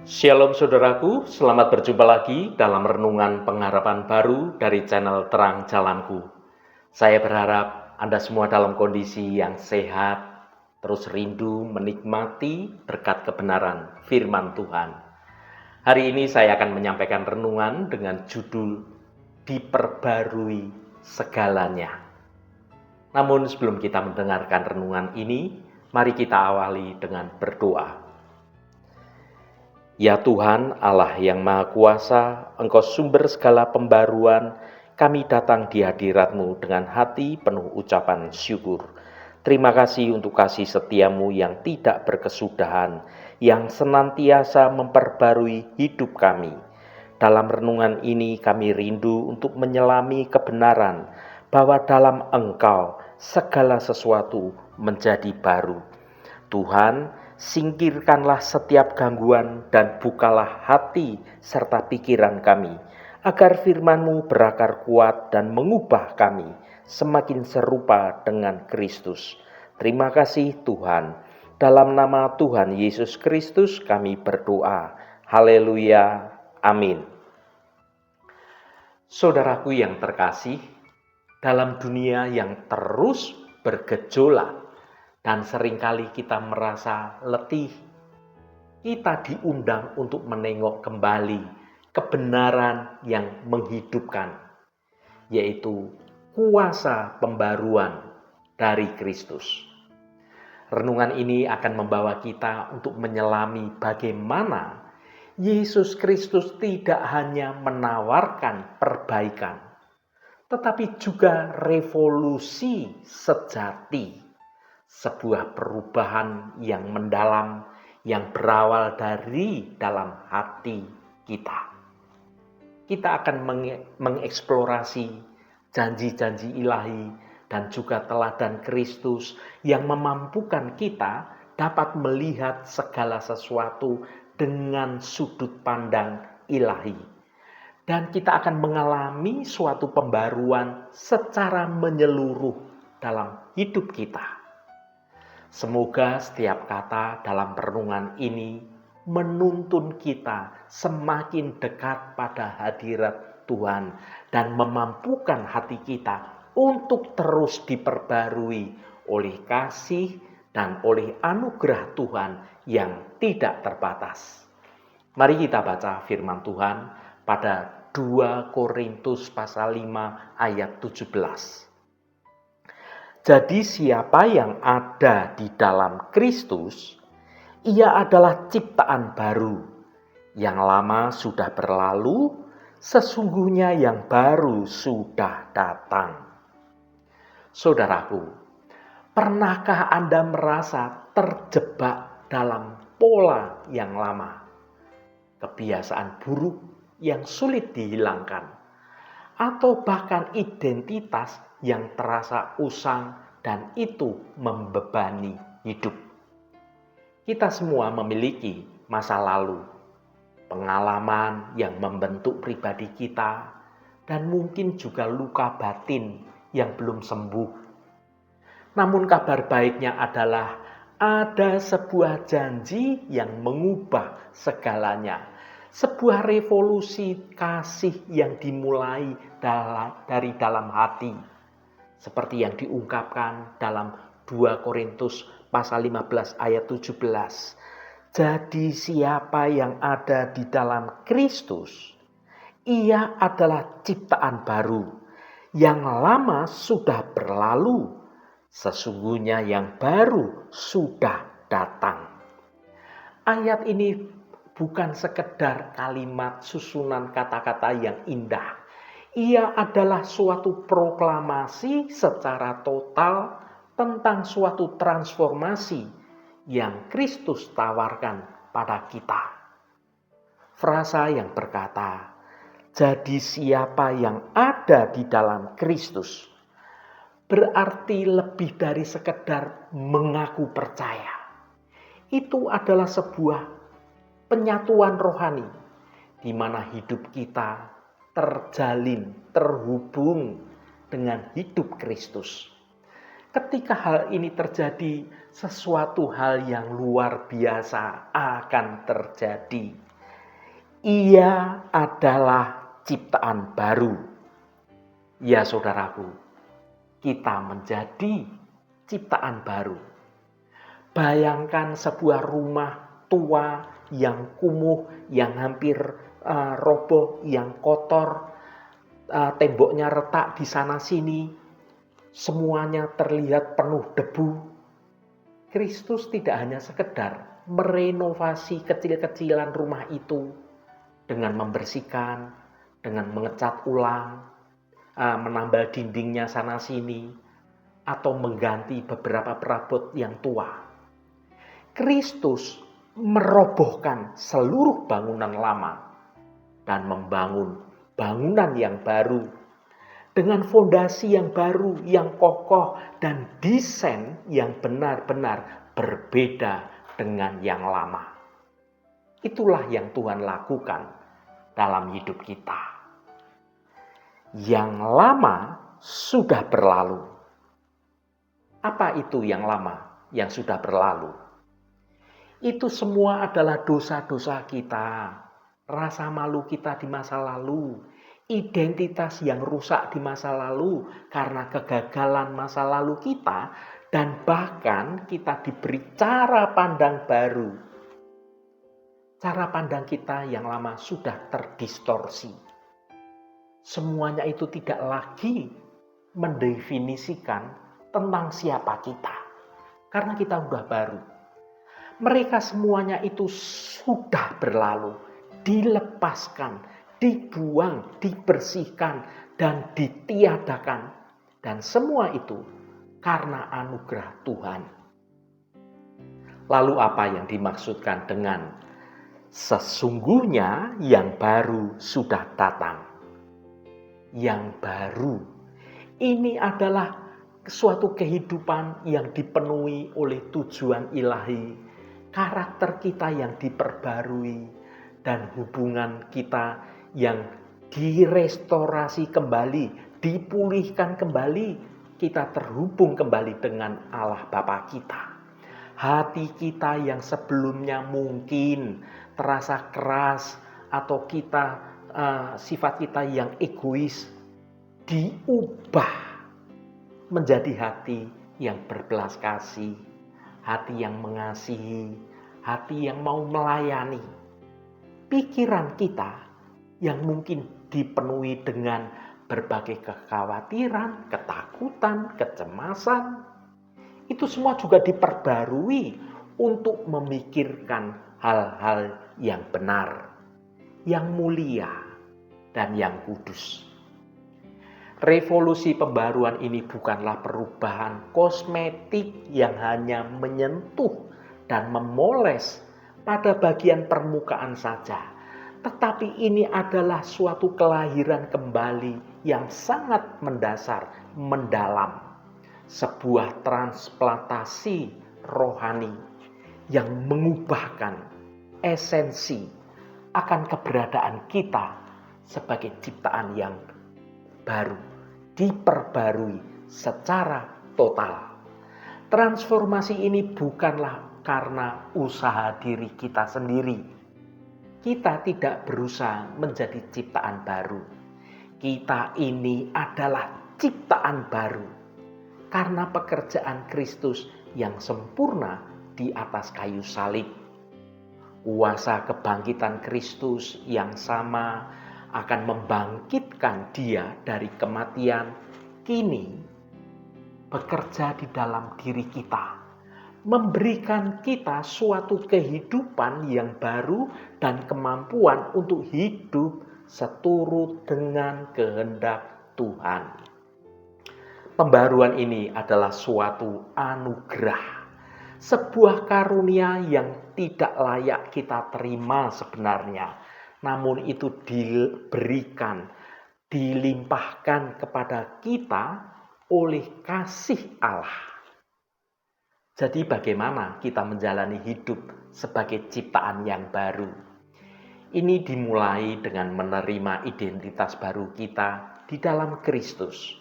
Shalom saudaraku, selamat berjumpa lagi dalam renungan pengharapan baru dari channel Terang Jalanku. Saya berharap Anda semua dalam kondisi yang sehat, terus rindu menikmati berkat kebenaran firman Tuhan. Hari ini saya akan menyampaikan renungan dengan judul Diperbarui Segalanya. Namun sebelum kita mendengarkan renungan ini, mari kita awali dengan berdoa. Ya Tuhan, Allah yang Maha Kuasa, Engkau sumber segala pembaruan, kami datang di hadirat-Mu dengan hati penuh ucapan syukur. Terima kasih untuk kasih setiamu yang tidak berkesudahan, yang senantiasa memperbarui hidup kami. Dalam renungan ini kami rindu untuk menyelami kebenaran, bahwa dalam Engkau segala sesuatu menjadi baru. Tuhan, singkirkanlah setiap gangguan dan bukalah hati serta pikiran kami, agar firman-Mu berakar kuat dan mengubah kami semakin serupa dengan Kristus. Terima kasih Tuhan. Dalam nama Tuhan Yesus Kristus kami berdoa. Haleluya. Amin. Saudaraku yang terkasih, dalam dunia yang terus bergejolak, dan seringkali kita merasa letih, kita diundang untuk menengok kembali kebenaran yang menghidupkan, yaitu kuasa pembaruan dari Kristus. Renungan ini akan membawa kita untuk menyelami bagaimana Yesus Kristus tidak hanya menawarkan perbaikan, tetapi juga revolusi sejati. Sebuah perubahan yang mendalam, yang berawal dari dalam hati kita. Kita akan mengeksplorasi janji-janji ilahi dan juga teladan Kristus yang memampukan kita dapat melihat segala sesuatu dengan sudut pandang ilahi. Dan kita akan mengalami suatu pembaruan secara menyeluruh dalam hidup kita. Semoga setiap kata dalam renungan ini menuntun kita semakin dekat pada hadirat Tuhan dan memampukan hati kita untuk terus diperbarui oleh kasih dan oleh anugerah Tuhan yang tidak terbatas. Mari kita baca firman Tuhan pada 2 Korintus pasal 5 ayat 17. Jadi siapa yang ada di dalam Kristus, ia adalah ciptaan baru. Yang lama sudah berlalu, sesungguhnya yang baru sudah datang. Saudaraku, pernahkah Anda merasa terjebak dalam pola yang lama? Kebiasaan buruk yang sulit dihilangkan, atau bahkan identitas yang terasa usang dan itu membebani hidup. Kita semua memiliki masa lalu, pengalaman yang membentuk pribadi kita, dan mungkin juga luka batin yang belum sembuh. Namun kabar baiknya adalah ada sebuah janji yang mengubah segalanya. Sebuah revolusi kasih yang dimulai dari dalam hati. Seperti yang diungkapkan dalam 2 Korintus pasal 15 ayat 17. Jadi siapa yang ada di dalam Kristus, ia adalah ciptaan baru. Yang lama sudah berlalu, sesungguhnya yang baru sudah datang. Ayat ini bukan sekedar kalimat susunan kata-kata yang indah. Ia adalah suatu proklamasi secara total tentang suatu transformasi yang Kristus tawarkan pada kita. Frasa yang berkata, jadi siapa yang ada di dalam Kristus, berarti lebih dari sekedar mengaku percaya. Itu adalah sebuah penyatuan rohani di mana hidup kita terjalin, terhubung dengan hidup Kristus. Ketika hal ini terjadi, sesuatu hal yang luar biasa akan terjadi. Ia adalah ciptaan baru. Ya saudaraku, kita menjadi ciptaan baru. Bayangkan sebuah rumah tua yang kumuh, yang hampir roboh, yang kotor, temboknya retak di sana sini, semuanya terlihat penuh debu. Kristus tidak hanya sekedar merenovasi kecil-kecilan rumah itu dengan membersihkan, dengan mengecat ulang, menambal dindingnya sana sini, atau mengganti beberapa perabot yang tua. Kristus merobohkan seluruh bangunan lama dan membangun bangunan yang baru dengan fondasi yang baru, yang kokoh, dan desain yang benar-benar berbeda dengan yang lama. Itulah yang Tuhan lakukan dalam hidup kita. Yang lama sudah berlalu. Apa itu yang lama yang sudah berlalu? Itu semua adalah dosa-dosa kita, rasa malu kita di masa lalu, identitas yang rusak di masa lalu karena kegagalan masa lalu kita, dan bahkan kita diberi cara pandang baru. Cara pandang kita yang lama sudah terdistorsi. Semuanya itu tidak lagi mendefinisikan tentang siapa kita, karena kita sudah baru. Mereka semuanya itu sudah berlalu, dilepaskan, dibuang, dibersihkan, dan ditiadakan. Dan semua itu karena anugerah Tuhan. Lalu apa yang dimaksudkan dengan sesungguhnya yang baru sudah datang? Yang baru ini adalah suatu kehidupan yang dipenuhi oleh tujuan ilahi, karakter kita yang diperbarui, dan hubungan kita yang direstorasi kembali, dipulihkan kembali. Kita terhubung kembali dengan Allah Bapa kita. Hati kita yang sebelumnya mungkin terasa keras atau sifat kita yang egois diubah menjadi hati yang berbelas kasih, hati yang mengasihi, hati yang mau melayani. Pikiran kita yang mungkin dipenuhi dengan berbagai kekhawatiran, ketakutan, kecemasan, itu semua juga diperbarui untuk memikirkan hal-hal yang benar, yang mulia, dan yang kudus. Revolusi pembaruan ini bukanlah perubahan kosmetik yang hanya menyentuh dan memoles pada bagian permukaan saja, tetapi ini adalah suatu kelahiran kembali yang sangat mendasar, mendalam, sebuah transplantasi rohani yang mengubahkan esensi akan keberadaan kita sebagai ciptaan yang baru, diperbarui secara total. Transformasi ini bukanlah karena usaha diri kita sendiri. Kita tidak berusaha menjadi ciptaan baru. Kita ini adalah ciptaan baru karena pekerjaan Kristus yang sempurna di atas kayu salib. Kuasa kebangkitan Kristus yang sama akan membangkitkan Dia dari kematian, kini bekerja di dalam diri kita, memberikan kita suatu kehidupan yang baru dan kemampuan untuk hidup seturut dengan kehendak Tuhan. Pembaruan ini adalah suatu anugerah, sebuah karunia yang tidak layak kita terima sebenarnya, namun itu diberikan, dilimpahkan kepada kita oleh kasih Allah. Jadi bagaimana kita menjalani hidup sebagai ciptaan yang baru? Ini dimulai dengan menerima identitas baru kita di dalam Kristus.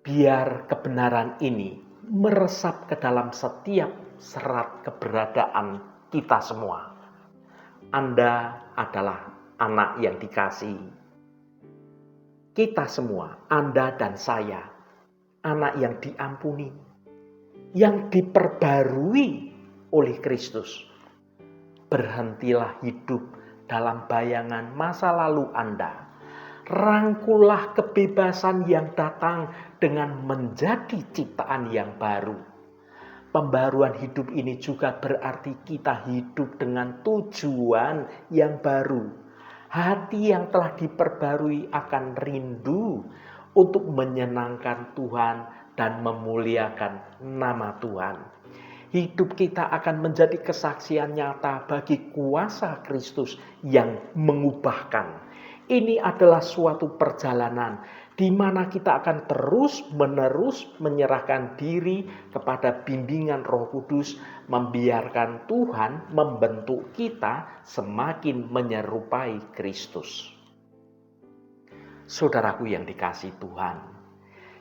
Biar kebenaran ini meresap ke dalam setiap serat keberadaan kita semua. Anda adalah anak yang dikasihi. Kita semua, Anda dan saya, anak yang diampuni, yang diperbarui oleh Kristus. Berhentilah hidup dalam bayangan masa lalu Anda. Rangkullah kebebasan yang datang dengan menjadi ciptaan yang baru. Pembaruan hidup ini juga berarti kita hidup dengan tujuan yang baru. Hati yang telah diperbarui akan rindu untuk menyenangkan Tuhan dan memuliakan nama Tuhan. Hidup kita akan menjadi kesaksian nyata bagi kuasa Kristus yang mengubahkan. Ini adalah suatu perjalanan di mana kita akan terus-menerus menyerahkan diri kepada bimbingan Roh Kudus, membiarkan Tuhan membentuk kita semakin menyerupai Kristus. Saudaraku yang dikasihi Tuhan,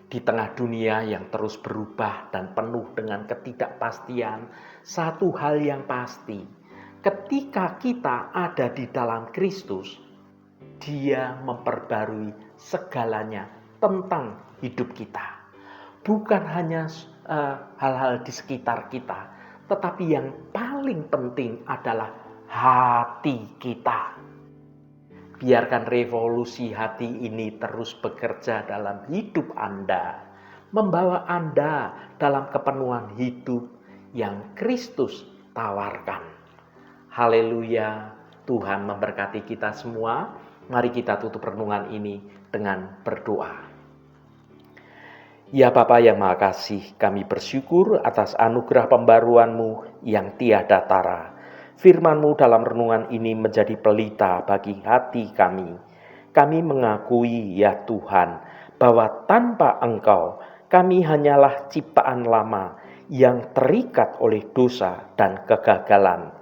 di tengah dunia yang terus berubah dan penuh dengan ketidakpastian, satu hal yang pasti, ketika kita ada di dalam Kristus, Dia memperbarui segalanya tentang hidup kita. Bukan hanya hal-hal di sekitar kita, tetapi yang paling penting adalah hati kita. Biarkan revolusi hati ini terus bekerja dalam hidup Anda, membawa Anda dalam kepenuhan hidup yang Kristus tawarkan. Haleluya, Tuhan memberkati kita semua. Mari kita tutup renungan ini dengan berdoa. Ya Bapa yang Maha Kasih, kami bersyukur atas anugerah pembaruan-Mu yang tiada tara. Firman-Mu dalam renungan ini menjadi pelita bagi hati kami. Kami mengakui ya Tuhan, bahwa tanpa Engkau, kami hanyalah ciptaan lama yang terikat oleh dosa dan kegagalan.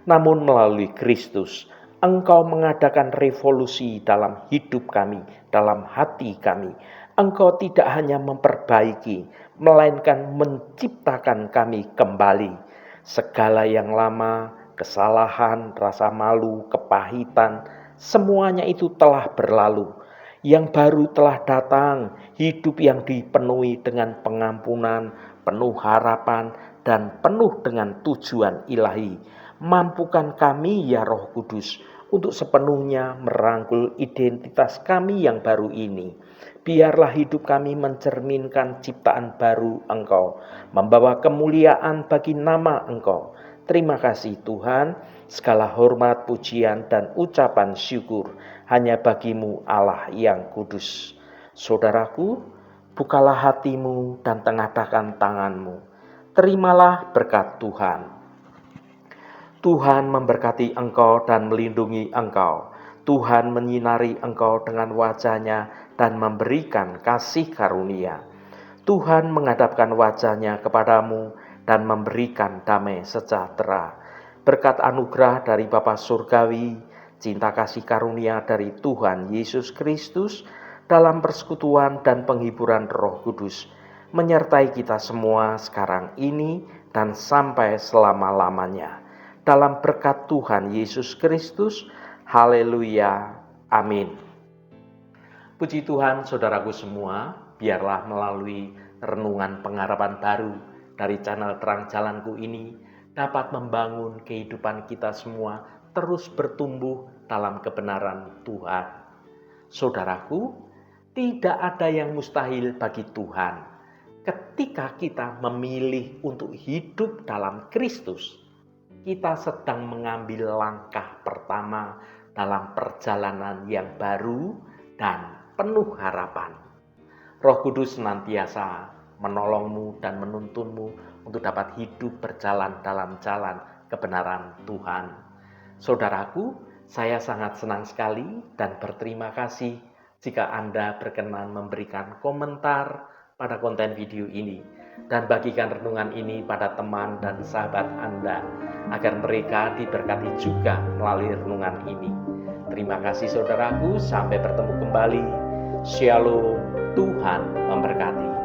Namun melalui Kristus, Engkau mengadakan revolusi dalam hidup kami, dalam hati kami. Engkau tidak hanya memperbaiki, melainkan menciptakan kami kembali. Segala yang lama, kesalahan, rasa malu, kepahitan, semuanya itu telah berlalu. Yang baru telah datang, hidup yang dipenuhi dengan pengampunan, penuh harapan, dan penuh dengan tujuan ilahi. Mampukan kami ya Roh Kudus untuk sepenuhnya merangkul identitas kami yang baru ini. Biarlah hidup kami mencerminkan ciptaan baru Engkau, membawa kemuliaan bagi nama Engkau. Terima kasih Tuhan, segala hormat, pujian, dan ucapan syukur hanya bagi-Mu Allah yang kudus. Saudaraku, bukalah hatimu dan tengadahkan tanganmu. Terimalah berkat Tuhan. Tuhan memberkati engkau dan melindungi engkau. Tuhan menyinari engkau dengan wajah-Nya dan memberikan kasih karunia. Tuhan menghadapkan wajah-Nya kepadamu dan memberikan damai sejahtera. Berkat anugerah dari Bapa Surgawi, cinta kasih karunia dari Tuhan Yesus Kristus, dalam persekutuan dan penghiburan Roh Kudus, menyertai kita semua sekarang ini dan sampai selama-lamanya. Dalam berkat Tuhan Yesus Kristus, haleluya, amin. Puji Tuhan saudaraku semua, biarlah melalui renungan pengharapan baru dari channel Terang Jalanku ini dapat membangun kehidupan kita semua terus bertumbuh dalam kebenaran Tuhan. Saudaraku, tidak ada yang mustahil bagi Tuhan. Ketika kita memilih untuk hidup dalam Kristus, kita sedang mengambil langkah pertama dalam perjalanan yang baru dan penuh harapan. Roh Kudus senantiasa menolongmu dan menuntunmu untuk dapat hidup berjalan dalam jalan kebenaran Tuhan. Saudaraku, saya sangat senang sekali dan berterima kasih jika Anda berkenan memberikan komentar pada konten video ini dan bagikan renungan ini pada teman dan sahabat Anda agar mereka diberkati juga melalui renungan ini. Terima kasih saudaraku, sampai bertemu kembali. Shalom, Tuhan memberkati.